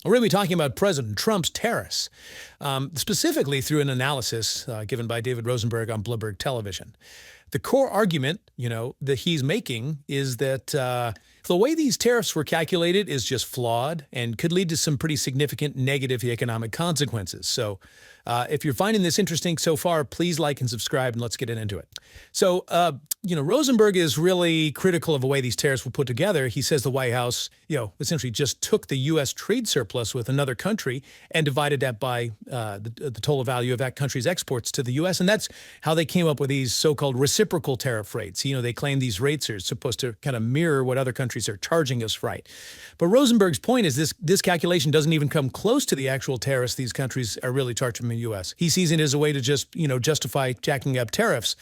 We're going to be talking about President Trump's tariffs, specifically through an analysis given by David Rosenberg on Bloomberg Television. The core argument, that he's making is that the way these tariffs were calculated is just flawed and could lead to some pretty significant negative economic consequences. So if you're finding this interesting so far, please like and subscribe, and let's get into it. So, Rosenberg is really critical of the way these tariffs were put together. He says the White House, essentially just took the U.S. trade surplus with another country and divided that by the total value of that country's exports to the U.S. And that's how they came up with these so-called reciprocal tariff rates. They claim these rates are supposed to kind of mirror what other countries are charging us, right? But Rosenberg's point is this calculation doesn't even come close to the actual tariffs these countries are really charging the U.S. He sees it as a way to just, justify jacking up tariffs.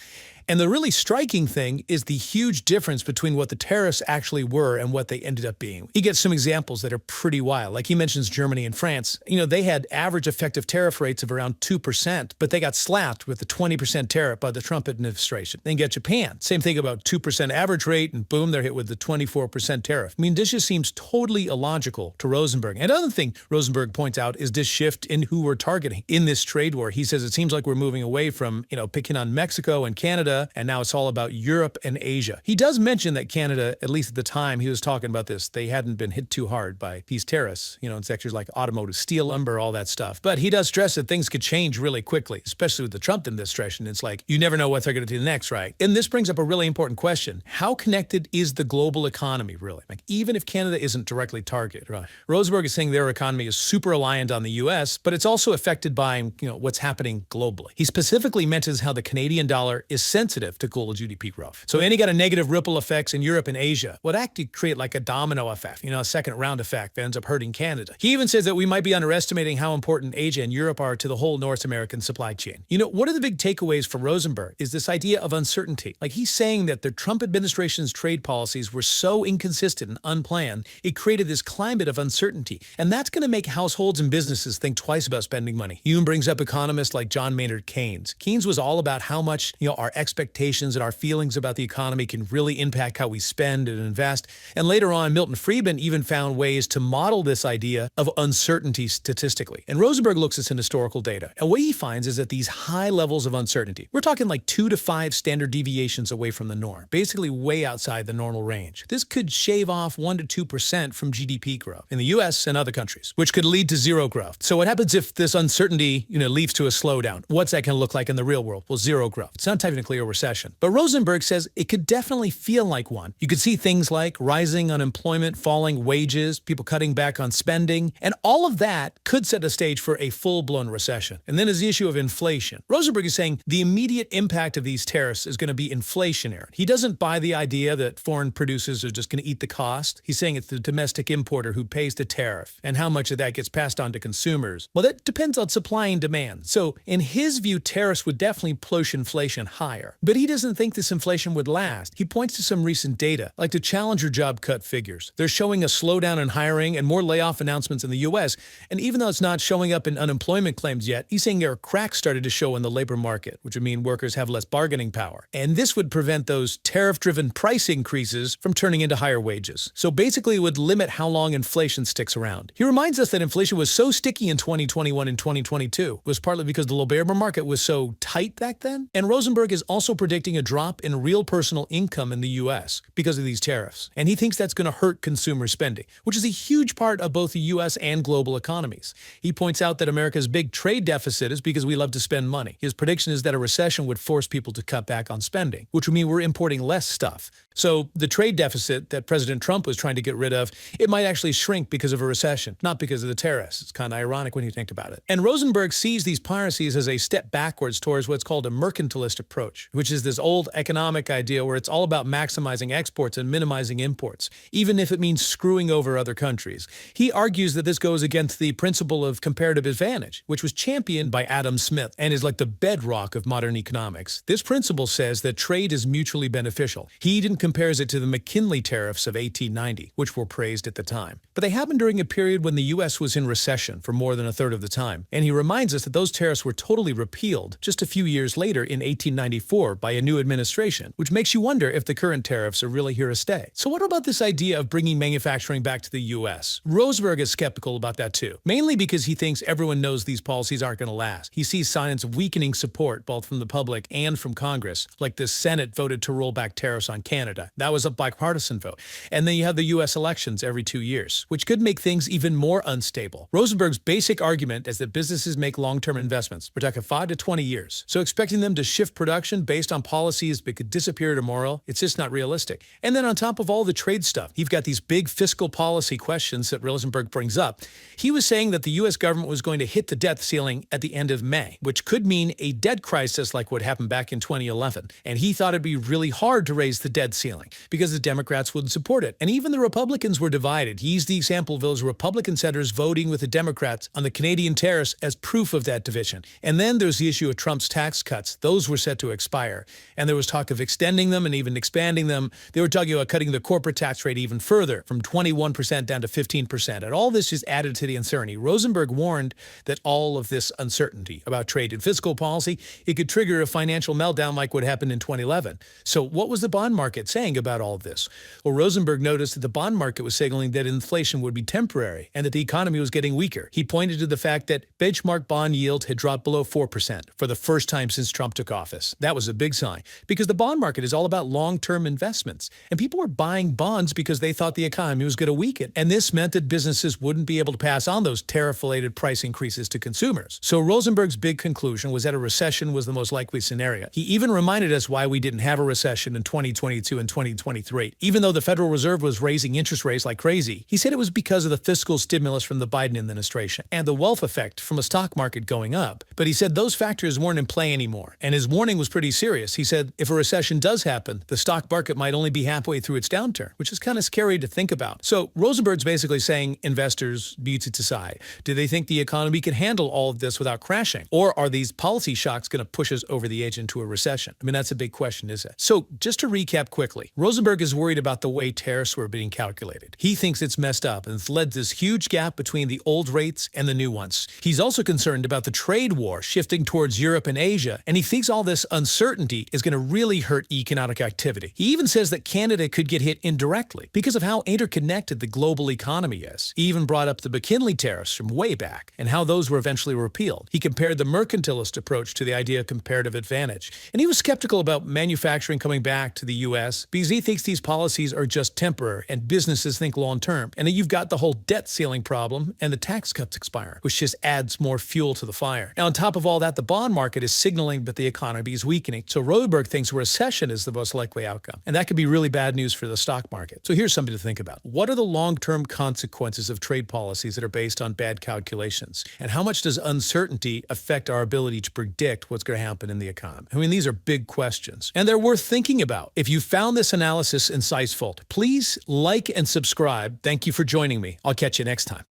And the really striking thing is the huge difference between what the tariffs actually were and what they ended up being. He gets some examples that are pretty wild. Like he mentions Germany and France. They had average effective tariff rates of around 2%, but they got slapped with the 20% tariff by the Trump administration. Then get Japan. Same thing about 2% average rate, and boom, they're hit with the 24% tariff. This just seems totally illogical to Rosenberg. And another thing Rosenberg points out is this shift in who we're targeting in this trade war. He says it seems like we're moving away from, picking on Mexico and Canada, and now it's all about Europe and Asia. He does mention that Canada, at least at the time he was talking about this, they hadn't been hit too hard by these tariffs, in sectors like automotive, steel, lumber, all that stuff. But he does stress that things could change really quickly, especially with the Trump administration. It's like, you never know what they're going to do next, right? And this brings up a really important question. How connected is the global economy, really? Like, even if Canada isn't directly targeted, right? Rosenberg is saying their economy is super reliant on the U.S., but it's also affected by, what's happening globally. He specifically mentions how the Canadian dollar is sensitive to global GDP growth. So any kind of negative ripple effects in Europe and Asia would actually create like a domino effect, a second round effect that ends up hurting Canada. He even says that we might be underestimating how important Asia and Europe are to the whole North American supply chain. One of the big takeaways from Rosenberg is this idea of uncertainty. Like he's saying that the Trump administration's trade policies were so inconsistent and unplanned, it created this climate of uncertainty. And that's going to make households and businesses think twice about spending money. He even brings up economists like John Maynard Keynes. Keynes was all about how much, our expectations and our feelings about the economy can really impact how we spend and invest. And later on, Milton Friedman even found ways to model this idea of uncertainty statistically. And Rosenberg looks at some historical data. And what he finds is that these high levels of uncertainty, we're talking like 2 to 5 standard deviations away from the norm, basically way outside the normal range. This could shave off 1 to 2% from GDP growth in the US and other countries, which could lead to zero growth. So what happens if this uncertainty, leads to a slowdown? What's that going to look like in the real world? Well, zero growth. It's not technically a recession. But Rosenberg says it could definitely feel like one. You could see things like rising unemployment, falling wages, people cutting back on spending, and all of that could set a stage for a full-blown recession. And then there's the issue of inflation. Rosenberg is saying the immediate impact of these tariffs is going to be inflationary. He doesn't buy the idea that foreign producers are just going to eat the cost. He's saying it's the domestic importer who pays the tariff, and how much of that gets passed on to consumers. Well, that depends on supply and demand. So in his view, tariffs would definitely push inflation higher. But he doesn't think this inflation would last. He points to some recent data, like the Challenger job cut figures. They're showing a slowdown in hiring and more layoff announcements in the U.S. And even though it's not showing up in unemployment claims yet, he's saying there are cracks started to show in the labor market, which would mean workers have less bargaining power. And this would prevent those tariff-driven price increases from turning into higher wages. So basically, it would limit how long inflation sticks around. He reminds us that inflation was so sticky in 2021 and 2022 was partly because the labor market was so tight back then. And Rosenberg is also predicting a drop in real personal income in the U.S. because of these tariffs. And he thinks that's going to hurt consumer spending, which is a huge part of both the U.S. and global economies. He points out that America's big trade deficit is because we love to spend money. His prediction is that a recession would force people to cut back on spending, which would mean we're importing less stuff. So the trade deficit that President Trump was trying to get rid of, it might actually shrink because of a recession, not because of the tariffs. It's kind of ironic when you think about it. And Rosenberg sees these policies as a step backwards towards what's called a mercantilist approach, which is this old economic idea where it's all about maximizing exports and minimizing imports, even if it means screwing over other countries. He argues that this goes against the principle of comparative advantage, which was championed by Adam Smith and is like the bedrock of modern economics. This principle says that trade is mutually beneficial. He didn't compares it to the McKinley tariffs of 1890, which were praised at the time. But they happened during a period when the U.S. was in recession for more than a third of the time, and he reminds us that those tariffs were totally repealed just a few years later in 1894 by a new administration, which makes you wonder if the current tariffs are really here to stay. So what about this idea of bringing manufacturing back to the U.S.? Rosenberg is skeptical about that too, mainly because he thinks everyone knows these policies aren't going to last. He sees signs of weakening support both from the public and from Congress, like the Senate voted to roll back tariffs on Canada. That was a bipartisan vote. And then you have the U.S. elections every 2 years, which could make things even more unstable. Rosenberg's basic argument is that businesses make long-term investments, we're talking 5 to 20 years. So expecting them to shift production based on policies that could disappear tomorrow, it's just not realistic. And then on top of all the trade stuff, you've got these big fiscal policy questions that Rosenberg brings up. He was saying that the U.S. government was going to hit the debt ceiling at the end of May, which could mean a debt crisis like what happened back in 2011. And he thought it'd be really hard to raise the debt ceiling because the Democrats wouldn't support it. And even the Republicans were divided. He used the example of those Republican senators voting with the Democrats on the Canadian tariffs as proof of that division. And then there's the issue of Trump's tax cuts. Those were set to expire. And there was talk of extending them and even expanding them. They were talking about cutting the corporate tax rate even further, from 21% down to 15%. And all this is added to the uncertainty. Rosenberg warned that all of this uncertainty about trade and fiscal policy, it could trigger a financial meltdown like what happened in 2011. So what was the bond market saying about all of this? Well, Rosenberg noticed that the bond market was signaling that inflation would be temporary and that the economy was getting weaker. He pointed to the fact that benchmark bond yield had dropped below 4% for the first time since Trump took office. That was a big sign because the bond market is all about long-term investments, and people were buying bonds because they thought the economy was going to weaken. And this meant that businesses wouldn't be able to pass on those tariff-related price increases to consumers. So Rosenberg's big conclusion was that a recession was the most likely scenario. He even reminded us why we didn't have a recession in 2022 and 2023. Even though the Federal Reserve was raising interest rates like crazy, he said it was because of the fiscal stimulus from the Biden administration and the wealth effect from a stock market going up. But he said those factors weren't in play anymore. And his warning was pretty serious. He said if a recession does happen, the stock market might only be halfway through its downturn, which is kind of scary to think about. So Rosenberg's basically saying investors need to decide. Do they think the economy can handle all of this without crashing? Or are these policy shocks going to push us over the edge into a recession? I mean, that's a big question, isn't it? So just to recap quickly, Rosenberg is worried about the way tariffs were being calculated. He thinks it's messed up and it's led to this huge gap between the old rates and the new ones. He's also concerned about the trade war shifting towards Europe and Asia, and he thinks all this uncertainty is going to really hurt economic activity. He even says that Canada could get hit indirectly because of how interconnected the global economy is. He even brought up the McKinley tariffs from way back and how those were eventually repealed. He compared the mercantilist approach to the idea of comparative advantage. And he was skeptical about manufacturing coming back to the U.S. because he thinks these policies are just temporary and businesses think long-term. And then you've got the whole debt ceiling problem and the tax cuts expire, which just adds more fuel to the fire. Now, on top of all that, the bond market is signaling that the economy is weakening. So Rosenberg thinks a recession is the most likely outcome. And that could be really bad news for the stock market. So here's something to think about. What are the long-term consequences of trade policies that are based on bad calculations? And how much does uncertainty affect our ability to predict what's going to happen in the economy? I mean, these are big questions, and they're worth thinking about. If you found this analysis insightful, please like and subscribe. Thank you for joining me. I'll catch you next time.